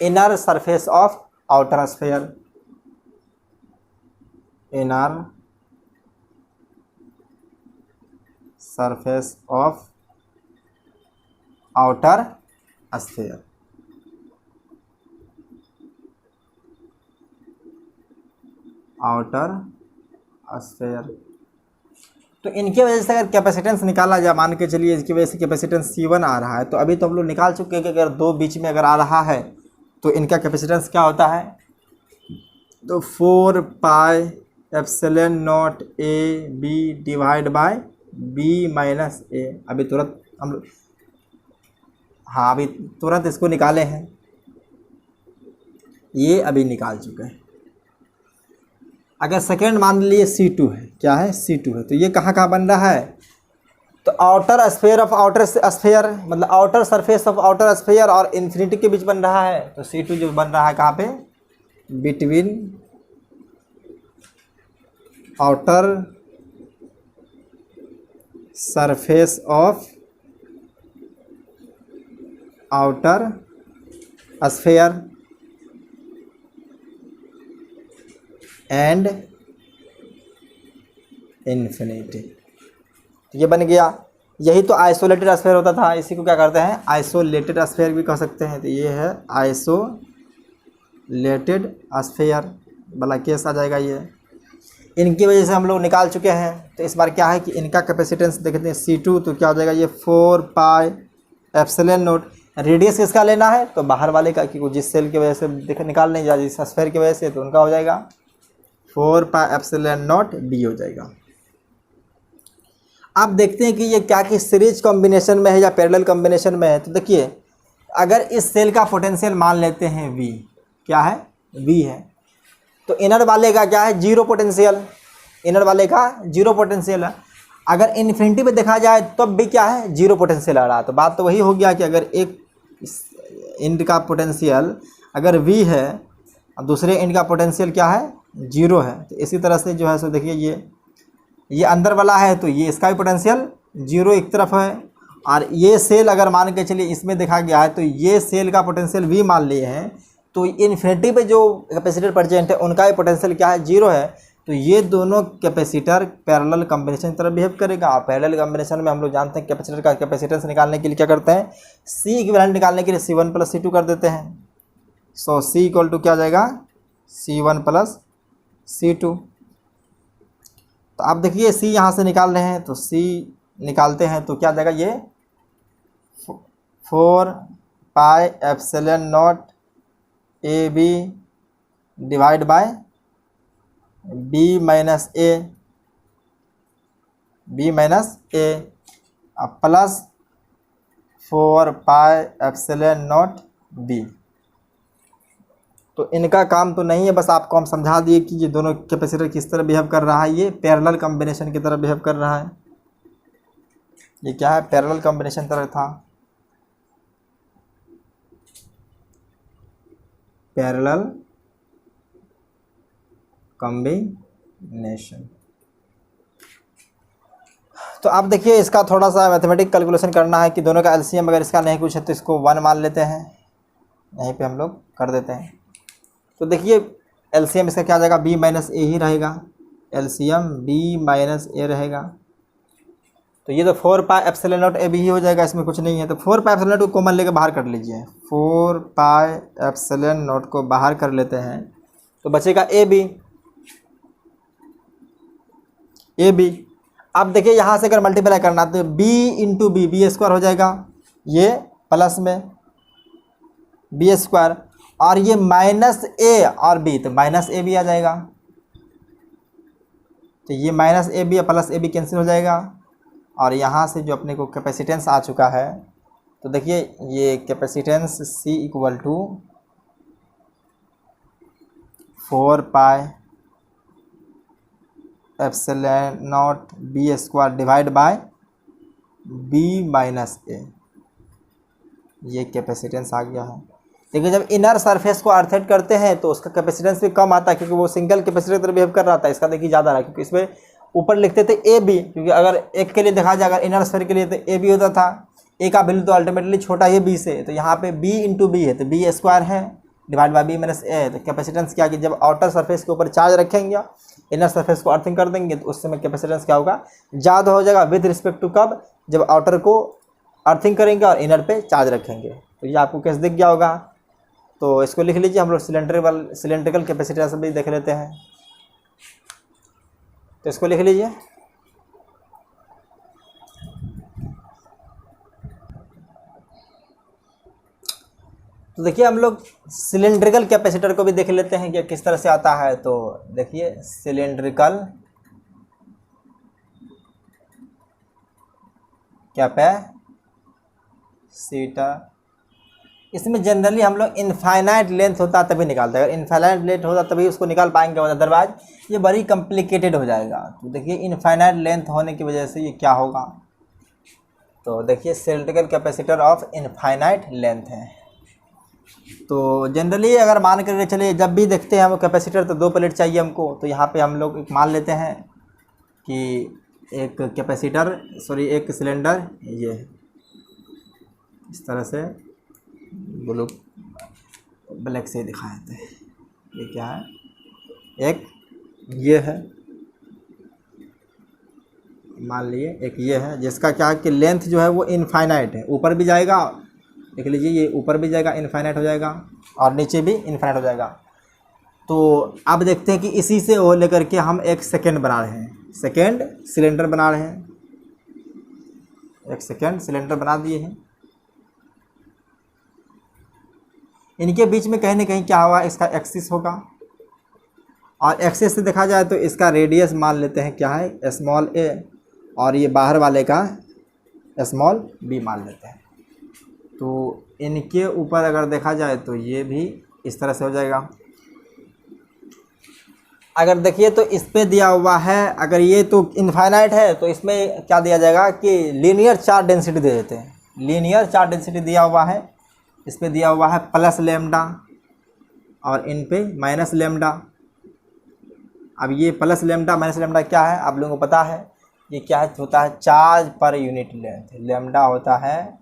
inner surface of outer sphere, inner surface of outer sphere. Outer sphere. तो इनके वजह से अगर कैपेसिटेंस निकाला जाए, मान के चलिए इसकी वजह से कैपेसिटेंस C1 आ रहा है, तो अभी तो हम लोग निकाल चुके हैं कि अगर दो बीच में अगर आ रहा है तो इनका कैपेसिटेंस क्या होता है, तो 4 pi epsilon not A B divide by B minus A. अभी तुरंत हम लोग, हाँ अभी तुरंत इसको निकाले हैं, ये अभी निकाल चुके हैं। अगर सेकेंड मान लीजिए C2 है, क्या है C2 है, तो ये कहाँ कहाँ बन रहा है, तो outer sphere of outer sphere, मतलब outer surface of outer sphere और इन्फिनिटी के बीच बन रहा है। तो C2 जो बन रहा है कहाँ पे, between outer surface of outer sphere and infinity. तो ये बन गया, यही तो आइसोलेटेड स्फीयर होता था, इसी को क्या करते हैं, आइसोलेटेड स्फीयर भी कह सकते हैं। तो ये है आइसोलेटेड स्फीयर वाला केस आ जाएगा ये। इनकी वजह से हम लोग निकाल चुके हैं। तो इस बार क्या है कि इनका कैपेसिटेंस देखते हैं C2, तो क्या हो जाएगा ये 4 पाई एप्सिलॉन नॉट। रेडियस किसका लेना है, तो बाहर वाले का, क्योंकि जिस सेल की वजह से निकाल नहीं जा रही, जिस स्फीयर की वजह से, तो उनका हो जाएगा 4 पाई एप्सिलॉन नॉट बी हो जाएगा। आप देखते हैं कि ये क्या कि सीरीज कॉम्बिनेशन में है या पैरेलल कॉम्बिनेशन में है। तो देखिए अगर इस सेल का पोटेंशियल मान लेते हैं V, क्या है V है, तो इनर वाले का क्या है, जीरो पोटेंशियल, इनर वाले का जीरो पोटेंशियल है। अगर इन्फिनिटी पे देखा जाए तब भी क्या है, जीरो पोटेंशियल आ रहा है। तो बात तो वही हो गया कि अगर एक एंड का पोटेंशियल अगर V है और दूसरे एंड का पोटेंशियल क्या है, जीरो है, तो इसी तरह से जो है सो देखिए ये अंदर वाला है, तो ये इसका भी पोटेंशियल जीरो एक तरफ है। और ये सेल अगर मान के चलिए इसमें देखा गया है, तो ये सेल का पोटेंशियल V मान लिए हैं, तो इन्फिनिटी पे जो कैपेसिटर प्रेजेंट है उनका भी पोटेंशियल क्या है, जीरो है। तो ये दोनों कैपेसिटर पैरेलल कॉम्बिनेशन की तरह बिहेव करेगा। और पैरेलल कॉम्बिनेशन में हम लोग जानते हैं कैपेसिटर का कैपेसिटेंस निकालने के लिए क्या करते हैं, C इक्विवेलेंट निकालने के लिए C1 + C2 कर देते हैं। सो C = क्या आ जाएगा, C1 + C2। तो आप देखिए C यहाँ से निकाल रहे हैं, तो C निकालते हैं तो क्या आ जाएगा, ये 4 pi epsilon not A B divide by B minus A plus 4 pi epsilon not B. तो इनका काम तो नहीं है, बस आपको हम समझा दिए कि ये दोनों कैपेसिटर किस तरह बिहेव कर रहा है। ये पैरेलल कॉम्बिनेशन की तरह बिहेव कर रहा है। ये क्या है, पैरेलल कॉम्बिनेशन तरह था, पैरेलल कॉम्बिनेशन। तो आप देखिए इसका थोड़ा सा मैथमेटिक कैलकुलेशन करना है कि दोनों का एलसीएम अगर इसका नहीं कुछ है तो इसको 1 मान लेते हैं, यहीं पे हम लोग कर देते हैं। तो देखिए एलसीएम इसका क्या आ जाएगा, B - A ही रहेगा, एलसीएम B - A रहेगा। तो ये तो 4 pi epsilon not A B ही हो जाएगा, इसमें कुछ नहीं है। तो 4 पाई एप्सिलॉन नॉट को कॉमन लेके बाहर कर लीजिए, 4 पाई एप्सिलॉन नॉट को बाहर कर लेते हैं तो बचेगा ए बी। अब देखिए यहाँ से अगर मल्टीप्लाई करना तो B × B² हो जाएगा, ये प्लस में B², और ये -A और B, तो -A भी आ जाएगा। तो ये -AB या +AB कैंसिल हो जाएगा। और यहाँ से जो अपने को कैपेसिटेंस आ चुका है, तो देखिए ये capacitance C = 4 pi epsilon not B² divide by B - A, ये कैपेसिटेंस आ गया है। देखिए जब इनर सरफेस को अर्थेट करते हैं तो उसका कैपेसिटेंस भी कम आता है, क्योंकि वो सिंगल कैपेसिटर की तरह बिहेव कर रहा था। इसका देखिए ज़्यादा रहा, क्योंकि इसमें ऊपर लिखते थे AB, क्योंकि अगर एक के लिए देखा जाए, अगर इनर स्फीयर के लिए तो AB होता था, A का वैल्यू तो अल्टीमेटली छोटा है B से, तो यहाँ पे B × B है, तो B² है डिवाइड बाय B - A। तो कैपेसिटेंस क्या कि जब आउटर सरफेस के ऊपर चार्ज रखेंगे, इनर सरफेस को अर्थिंग कर देंगे, तो उस समय कैपेसिटेंस क्या होगा, ज़्यादा हो जाएगा विद रिस्पेक्ट टू कब, जब आउटर को अर्थिंग करेंगे और इनर पे चार्ज रखेंगे। तो ये आपको कैसे दिख गया होगा, तो इसको लिख लीजिए। हम लोग सिलेंड्रिकल कैपेसिटेंस भी देख लेते हैं। तो इसको लिख लीजिए। तो देखिए हम लोग सिलेंड्रिकल कैपेसिटर को भी देख लेते हैं कि किस तरह से आता है। तो देखिए सिलेंड्रिकल कैपेसिटर, इसमें जनरली हम लोग इनफाइनाइट लेंथ होता तभी निकालते हैं। अगर इनफाइनाइट लेंथ होता तभी उसको निकाल पाएंगे, अदरवाइज ये बड़ी कॉम्प्लिकेटेड हो जाएगा। तो देखिए इनफाइनाइट लेंथ होने की वजह से ये क्या होगा, तो देखिए cylindrical capacitor of infinite length है। तो जनरली अगर मान कर चलिए जब भी देखते हैं हम कैपेसिटर तो 2 प्लेट चाहिए हमको। तो यहाँ पे हम लोग एक मान लेते हैं कि एक कैपेसिटर एक सिलेंडर ये इस तरह से ब्लू ब्लैक से दिखाए थे। ये क्या है, एक ये है, मान लिए एक ये है जिसका क्या कि लेंथ जो है वो इनफाइनाइट है, ऊपर भी जाएगा, देख लीजिए ये ऊपर भी जाएगा इनफाइनाइट हो जाएगा और नीचे भी इनफाइनाइट हो जाएगा। तो अब देखते हैं कि इसी से वो लेकर के हम एक सेकेंड बना रहे हैं, सेकेंड सिलेंडर बना रहे हैं, एक सेकेंड सिलेंडर बना दिए हैं। इनके बीच में कहीं ना कहीं क्या होगा, इसका एक्सिस होगा और एक्सिस से देखा जाए तो इसका रेडियस मान लेते हैं क्या है स्मॉल a और ये बाहर वाले का स्मॉल b मान लेते हैं। तो इनके ऊपर अगर देखा जाए तो ये भी इस तरह से हो जाएगा। अगर देखिए तो इस पे दिया हुआ है, अगर ये तो इनफाइनाइट है तो इसमें क्या दिया जाएगा कि लीनियर चार्ज डेंसिटी दे देते हैं। लीनियर चार्ज डेंसिटी दिया हुआ है, इस पे दिया हुआ है प्लस लेमडा और इन पे माइनस लेमडा। अब ये प्लस लेमडा माइनस लेमडा क्या है आप लोगों को पता है, ये क्या होता है चार्ज पर यूनिट लेंथ। लेमडा होता है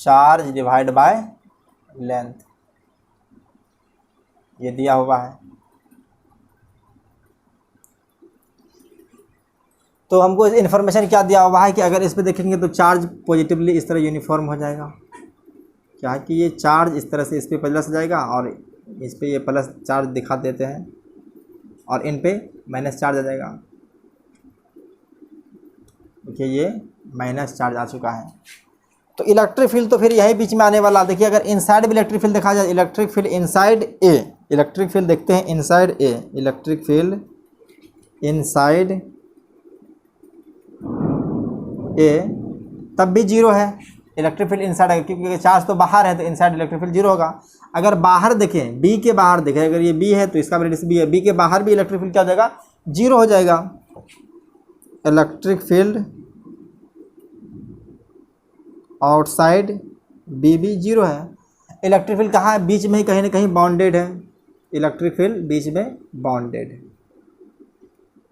चार्ज डिवाइड बाय लेंथ, ये दिया हुआ है। तो हमको इन्फॉर्मेशन क्या दिया हुआ है कि अगर इस पे देखेंगे तो चार्ज पॉजिटिवली इस तरह यूनिफॉर्म हो जाएगा। क्या है कि ये चार्ज इस तरह से इस पे प्लस जाएगा और इस पे ये प्लस चार्ज दिखा देते हैं और इन पे माइनस चार्ज आ जाएगा। देखिए ये माइनस चार्ज आ चुका है। तो इलेक्ट्रिक फील्ड तो फिर यही बीच में आने वाला। देखिए अगर इनसाइड भी इलेक्ट्रिक फील्ड देखा जाए, electric field inside a, electric field देखते हैं inside a, electric field inside a तब भी जीरो है। इलेक्ट्रिक फील्ड इनसाइड है क्योंकि चार्ज तो बाहर है तो इनसाइड इलेक्ट्रिक फील्ड जीरो होगा। अगर बाहर देखें बी के बाहर देखें, अगर ये बी है तो इसका रेडियस बी है, बी के बाहर भी इलेक्ट्रिक फील्ड क्या हो जाएगा जीरो हो जाएगा। इलेक्ट्रिक फील्ड आउटसाइड बी भी जीरो है। इलेक्ट्रिक फील्ड कहाँ है, बीच में ही कहीं ना कहीं बाउंडेड है। इलेक्ट्रिक फील्ड बीच में बाउंडेड है,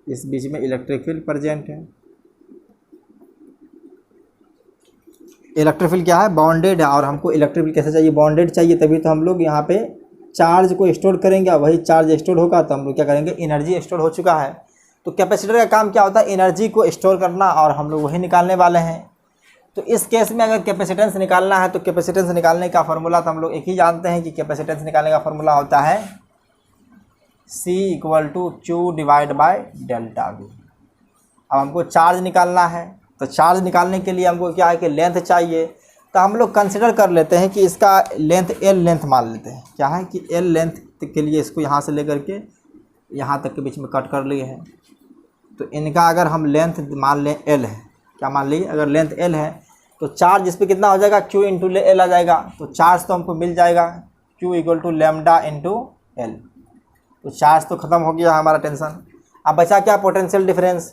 इस बीच में इलेक्ट्रिक फील्ड प्रेजेंट है। इलेक्ट्रिक फील्ड क्या है बाउंडेड है और हमको इलेक्ट्रिक फील्ड कैसे चाहिए बाउंडेड चाहिए, तभी तो हम लोग यहाँ पे चार्ज को स्टोर करेंगे। वही चार्ज स्टोर होगा तो हम लोग क्या करेंगे, एनर्जी स्टोर हो चुका है। तो कैपेसिटर का काम क्या होता है एनर्जी को स्टोर करना और हम लोग वही निकालने वाले हैं। तो इस केस में अगर कैपेसिटेंस निकालना है तो कैपेसिटेंस निकालने का फार्मूला तो हम लोग एक ही जानते हैं कि कैपेसिटेंस निकालने का फार्मूला होता है C = Q divide by delta V। अब हमको चार्ज निकालना है तो चार्ज निकालने के लिए हमको क्या है कि लेंथ चाहिए। तो हम लोग कंसिडर कर लेते हैं कि इसका लेंथ L लेंथ मान लेते हैं। क्या है कि L लेंथ के लिए इसको यहाँ से लेकर के यहाँ तक के बीच में कट कर लिए हैं। तो इनका अगर हम लेंथ मान लें L है, क्या मान लीजिए अगर लेंथ L है तो चार्ज इस पर कितना हो जाएगा Q × L आ जाएगा। तो चार्ज तो हमको मिल जाएगा Q = लैम्डा × L। तो चार्ज तो ख़त्म हो गया हमारा टेंशन। अब बचा क्या पोटेंशियल डिफरेंस।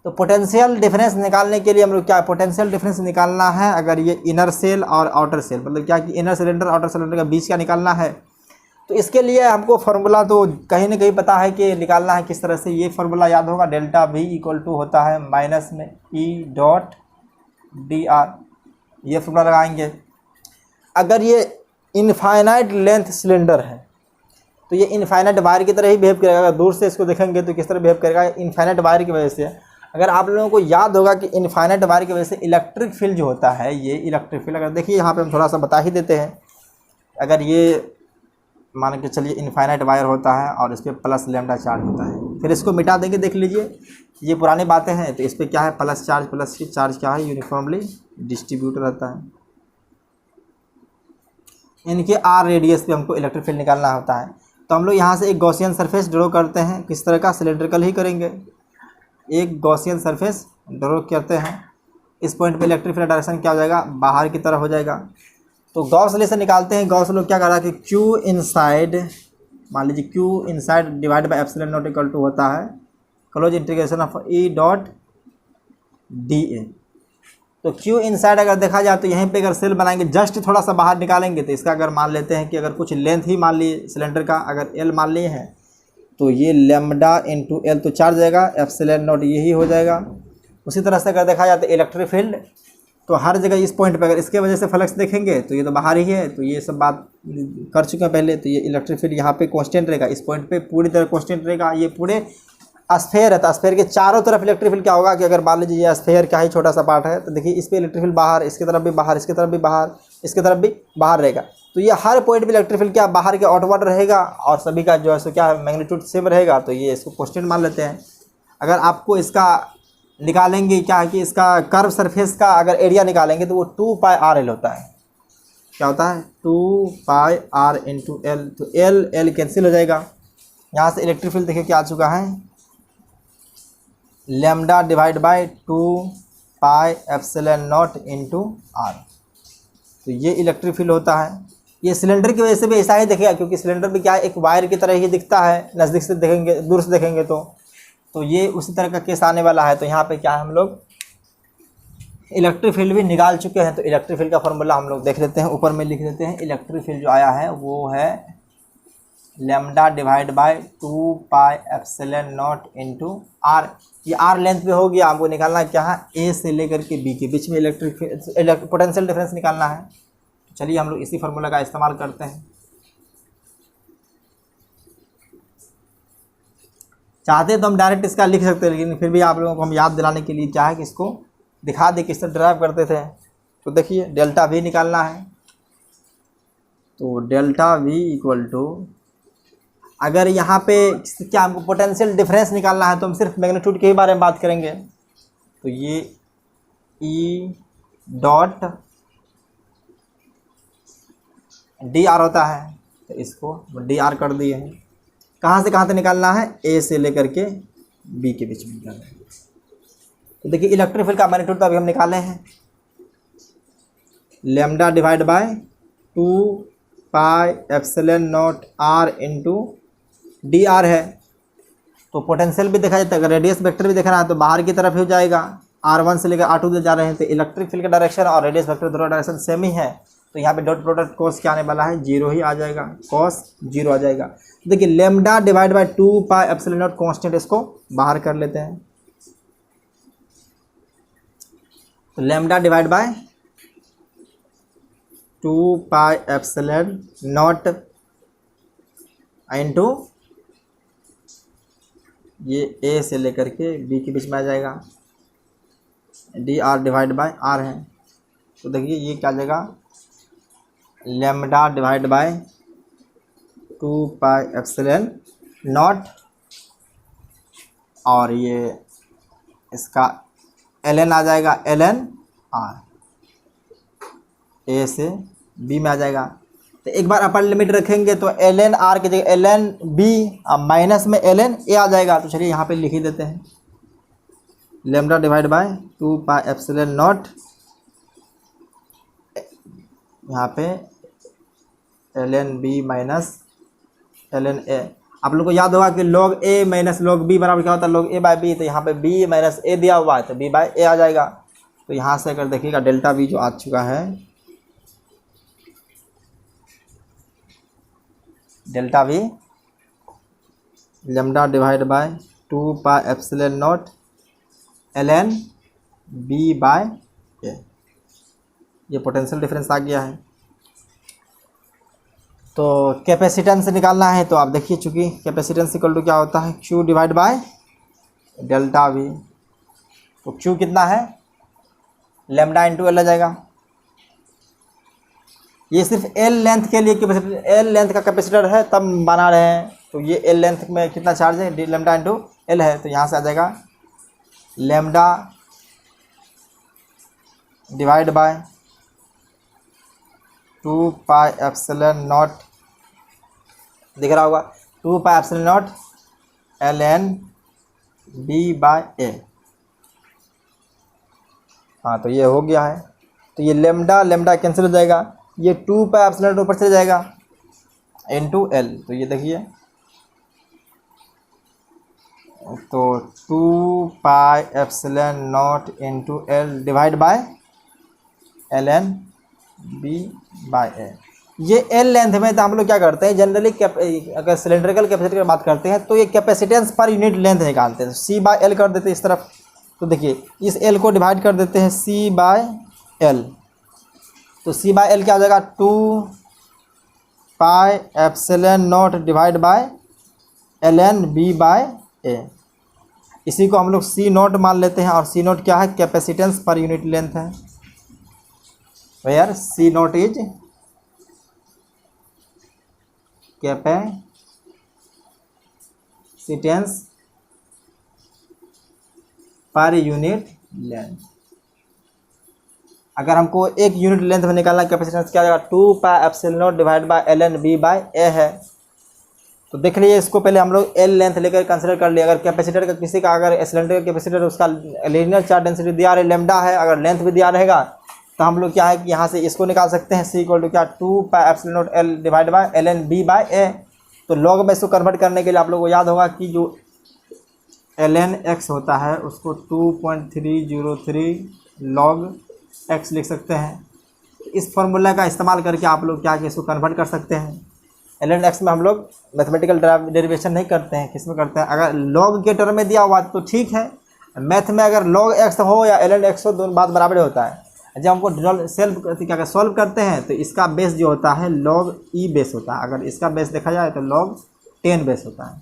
तो पोटेंशियल डिफरेंस निकालने के लिए हम लोग क्या पोटेंशियल डिफरेंस निकालना है। अगर ये इनर सेल और आउटर सेल मतलब क्या कि इनर सिलेंडर आउटर सिलेंडर का बीच का निकालना है तो इसके लिए हमको फार्मूला तो कहीं ना कहीं पता है कि निकालना है किस तरह से। ये फार्मूला याद होगा डेल्टा V = होता है माइनस में E.dr। ये फार्मूला लगाएंगे। अगर ये इनफाइनाइट लेंथ सिलेंडर है तो ये इनफाइनाइट वायर की तरह ही बिहेव करेगा। अगर दूर से इसको देखेंगे तो किस तरह बिहेव करेगा इनफाइनाइट वायर की वजह से। अगर आप लोगों को याद होगा कि इनफाइनाइट वायर की वजह से इलेक्ट्रिक फील्ड जो होता है ये इलेक्ट्रिक फील्ड अगर देखिए यहाँ पे हम थोड़ा सा बता ही देते हैं। अगर ये मान के चलिए इनफाइनाइट वायर होता है और इस पर प्लस लैम्डा चार्ज होता है। फिर इसको मिटा देंगे, देख लीजिए ये पुरानी बातें हैं। तो इस पर क्या है, प्लस चार्ज क्या है, यूनिफॉर्मली डिस्ट्रीब्यूट रहता है। इनके आर रेडियस पे हमको इलेक्ट्रिक फील्ड निकालना होता है। तो हम लोग यहाँ से एक गॉसियन सरफेस ड्रॉ करते हैं। किस तरह का, सिलेंड्रिकल ही करेंगे। एक गॉसियन सरफेस ड्रॉ करते हैं। इस पॉइंट पे इलेक्ट्रिक फील्ड डायरेक्शन क्या हो जाएगा, बाहर की तरफ हो जाएगा। तो गॉस लॉ से निकालते हैं। गॉस लॉ क्या कर रहा है कि Q इनसाइड, मान लीजिए Q inside divide by epsilon not equal to होता है close integration of E dot dA। तो Q इनसाइड अगर देखा जाए तो यहीं पे अगर सेल बनाएंगे, जस्ट थोड़ा सा बाहर निकालेंगे तो इसका अगर मान लेते हैं कि अगर कुछ लेंथ ही मान ली सिलेंडर का, अगर L मान लिए हैं तो ये लैम्डा इंटू L तो चार्ज जाएगा, एप्सिलॉन नॉट यही हो जाएगा। उसी तरह से अगर देखा जाए तो इलेक्ट्रिक फील्ड तो हर जगह इस पॉइंट पे अगर इसके वजह से फ्लक्स देखेंगे तो ये तो बाहर ही है। तो ये सब बात कर चुके हैं पहले। तो ये इलेक्ट्रिक फील्ड यहाँ पे कांस्टेंट रहेगा, इस पॉइंट पे पूरी तरह कांस्टेंट रहेगा। ये पूरे स्फेयर है तो स्फेयर के चारों तरफ इलेक्ट्रिक फील्ड क्या होगा कि अगर मान लीजिए ये स्फेयर का ही छोटा सा पार्ट है तो देखिए इस पर इलेक्ट्रिक फील्ड बाहर, इसकी तरफ भी बाहर, इसकी तरफ भी बाहर, इसकी तरफ भी बाहर रहेगा। तो ये हर पॉइंट पे इलेक्ट्रिक फील्ड क्या बाहर के आउटवर्ड रहेगा और सभी का जो है सो क्या मैग्नीट्यूड सेम रहेगा। तो ये इसको कांस्टेंट मान लेते हैं। अगर आपको इसका निकालेंगे क्या कि इसका कर्व सरफेस का अगर एरिया निकालेंगे तो वो 2πr होता है। क्या होता है, 2πr इंटू एल। तो एल कैंसिल हो जाएगा। यहाँ से इलेक्ट्रिक फील्ड देखिए क्या आ चुका है, lambda divide by 2π epsilon not into R. तो ये इलेक्ट्रिक फील्ड होता है। ये सिलेंडर की वजह से भी ऐसा ही दिखेगा क्योंकि सिलेंडर भी क्या है, एक वायर की तरह ही दिखता है, नज़दीक से देखेंगे, दूर से देखेंगे तो ये उसी तरह का केस आने वाला है। तो यहाँ पे क्या है, हम लोग इलेक्ट्रिक फील्ड भी निकाल चुके हैं। तो इलेक्ट्रिक फील्ड का फॉर्मूला हम लोग देख लेते हैं, ऊपर में लिख देते हैं। इलेक्ट्रिक फील्ड जो आया है वो है lambda divide by 2π epsilon not into R. ये आर लेंथ पे हो गया। हमको निकालना क्या है, ए से लेकर के बी के बीच में इलेक्ट्रिक पोटेंशियल डिफरेंस निकालना है। चलिए हम लोग इसी फार्मूला का इस्तेमाल करते हैं। चाहते तो हम डायरेक्ट इसका लिख सकते हैं, लेकिन फिर भी आप लोगों को हम याद दिलाने के लिए चाहे कि इसको दिखा दे किस तरह ड्राइव करते थे। तो देखिए डेल्टा वी निकालना है। तो डेल्टा वी इक्वल टू, अगर यहाँ पे क्या हमको पोटेंशियल डिफरेंस निकालना है तो हम सिर्फ मैग्नीट्यूड के ही बारे में बात करेंगे। तो ये ई डॉट डी आर होता है, तो इसको डी आर कर दिए हैं। कहाँ से कहाँ तक निकालना है, ए से लेकर के बी के बीच में निकालना है। तो देखिए इलेक्ट्रिक फील्ड का मैग्नीट्यूड तो अभी हम निकाले हैं, lambda divide by 2π epsilon naught R into D R है। तो पोटेंशियल भी देखा जाता है, अगर रेडियस वेक्टर भी देखना है तो बाहर की तरफ हो जाएगा। R1 से लेकर R2 जा रहे हैं तो इलेक्ट्रिक फील्ड का डायरेक्शन और रेडियस वेक्टर दोनों डायरेक्शन सेम ही है। तो यहाँ पे डॉट प्रोडक्ट कॉस क्या आने वाला है, 0 ही आ जाएगा, कॉस 0 आ जाएगा। देखिए lambda divide by 2π epsilon naught constant, इसको बाहर कर लेते हैं। तो lambda divide by 2π epsilon not into ये ए से लेकर के बी के बीच में आ जाएगा, d r divide by r है। तो देखिए ये क्या आ जाएगा, lambda divide by 2π epsilon naught और ये इसका ln आ जाएगा, ln r, ए से बी में आ जाएगा। तो एक बार अपर लिमिट रखेंगे तो ln r की जगह ln b माइनस में ln a आ जाएगा। तो चलिए यहाँ पे लिख ही देते हैं, lambda divide by 2π epsilon naught, यहाँ पे ln b minus ln a। आप लोग को याद होगा कि log a minus log b बराबर क्या होता है, log a बाय b। तो यहाँ पे b माइनस a दिया हुआ है तो b बाय a आ जाएगा। तो यहाँ से अगर देखिएगा डेल्टा v जो आ चुका है, delta v lambda divide by 2π epsilon naught ln b by a, ये पोटेंशियल डिफरेंस आ गया है। तो कैपेसिटेंस निकालना है। तो आप देखिए चूँकि कैपेसिटेंस इक्वल टू क्या होता है, Q divide by delta V। तो Q कितना है, लैम्डा इंटू एल आ जाएगा। ये सिर्फ एल लेंथ के लिए कैपेसिटर, एल लेंथ का कैपेसिटर है तब बना रहे हैं। तो ये एल लेंथ में कितना चार्ज है, डी लेमडा इंटू एल है, तो यहाँ से आ जाएगा lambda divide by 2 pi epsilon naught, दिख रहा होगा 2 pi epsilon naught l n b by a. हाँ तो ये हो गया है। तो ये लेमडा लेमडा कैंसिल हो जाएगा, ये 2 पाई एप्सिलॉन नॉट ऊपर चले जाएगा इनटू एल। तो ये देखिए, तो 2 pi epsilon not into l divide by l n b by a. ये एल लेंथ में तो हम लोग क्या करते हैं जनरली, अगर सिलेंड्रिकल कैपेसिटर की बात करते हैं तो ये कैपेसिटेंस पर यूनिट लेंथ निकालते हैं। सी बाय एल कर देते हैं इस तरफ, तो देखिए इस एल को डिवाइड कर देते हैं सी बाय एल, तो सी बाय एल क्या हो जाएगा 2 pi epsilon naught divide by l n b by a. इसी को हम लोग सी नॉट मान लेते हैं, और सी नॉट क्या है, कैपेसिटेंस पर यूनिट लेंथ है। Where C not is capacitance per unit length. अगर हमको एक यूनिट लेंथ में निकालना कैपेसिटेंस क्या आएगा, 2 pi epsilon naught divide by l n b by a है। तो देख लीजिए, इसको पहले हम लोग एल लेंथ लेकर कंसिडर कर लिया। अगर कैपेसिटर का किसी का अगर सिलेंडर का कैपेसिटर उसका लीनियर चार्ज डेंसिटी दिया रहे लेमडा है, अगर लेंथ भी दिया रहेगा तो हम लोग क्या है कि यहाँ से इसको निकाल सकते हैं, सी इक्वल टू क्या 2 pi epsilon naught l divide by l n b by a. तो लॉग में इसको कन्वर्ट करने के लिए आप लोग को याद होगा कि जो एल एन एक्स होता है उसको 2.303 लॉग एक्स लिख सकते हैं। इस फॉर्मूला का इस्तेमाल करके आप लोग क्या कि इसको कन्वर्ट कर सकते हैं। एल एन एक्स में हम लोग मैथमेटिकल डेरिवेशन नहीं करते हैं, किस में करते हैं, अगर लॉग के टर्म में दिया हुआ तो ठीक है। मैथ में अगर लॉग एक्स हो या एल एन एक्स हो, दोनों बात बराबर होता है। जब हमको सॉल्व करते हैं तो इसका बेस जो होता है लॉग ई बेस होता है, अगर इसका बेस देखा जाए तो लॉग 10 बेस होता है।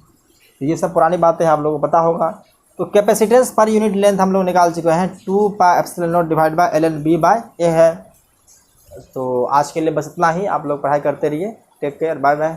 तो ये सब पुरानी बातें हैं, आप लोगों को पता होगा। तो कैपेसिटेंस पर यूनिट लेंथ हम लोग निकाल चुके हैं, 2 pi epsilon naught divide by l n b by a है। तो आज के लिए बस इतना ही, आप लोग पढ़ाई करते रहिए। Take care, bye bye.